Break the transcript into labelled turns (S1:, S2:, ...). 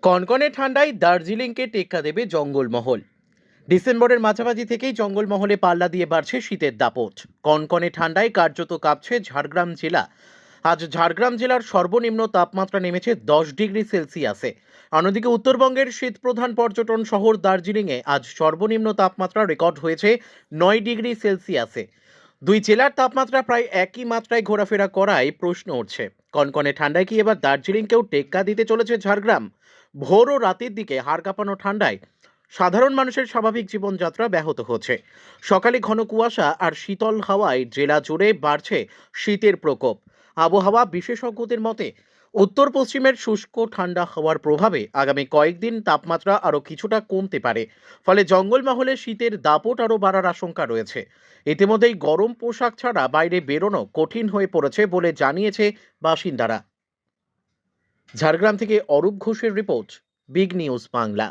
S1: কনকনে ঠান্ডায় দার্জিলিংকে টেক্কা দেবে জঙ্গলমহল। ডিসেম্বরের মাঝামাঝি থেকেই জঙ্গলমহলে পাল্লা দিয়ে বাড়ছে শীতের দাপট। কনকনে ঠান্ডায় কার্যত কাঁপছে ঝাড়গ্রাম জেলা। আজ ঝাড়গ্রাম জেলার সর্বনিম্ন তাপমাত্রা নেমেছে 10 ডিগ্রি সেলসিয়াসে। অন্যদিকে উত্তরবঙ্গের শীতপ্রধান পর্যটন শহর দার্জিলিংয়ে আজ সর্বনিম্ন তাপমাত্রা রেকর্ড হয়েছে 9 ডিগ্রি সেলসিয়াসে। দুই জেলার তাপমাত্রা প্রায় একই মাত্রায় ঘোরাফেরা করায় প্রশ্ন উঠছে, কনকনে ঠান্ডায় কি এবার দার্জিলিংকেও টেক্কা দিতে চলেছে ঝাড়গ্রাম? ভোর ও রাতের দিকে হাড় কাঁপানো ঠান্ডায় সাধারণ মানুষের স্বাভাবিক জীবনযাত্রা ব্যাহত হচ্ছে। সকালে ঘন কুয়াশা আর শীতল হাওয়ায় জেলা জুড়ে বাড়ছে শীতের প্রকোপ। আবহাওয়া বিশেষজ্ঞদের মতে উত্তর পশ্চিমের শুষ্ক ঠান্ডা হওয়ার প্রভাবে আগামী কয়েকদিন তাপমাত্রা আরও কিছুটা কমতে পারে। ফলে জঙ্গলমহলে শীতের দাপট আরও বাড়ার আশঙ্কা রয়েছে। ইতিমধ্যেই গরম পোশাক ছাড়া বাইরে বেরোনো কঠিন হয়ে পড়েছে বলে জানিয়েছে বাসিন্দারা। ঝাড়গ্রাম থেকে অরূপ ঘোষের রিপোর্ট, বিগ নিউজ বাংলা।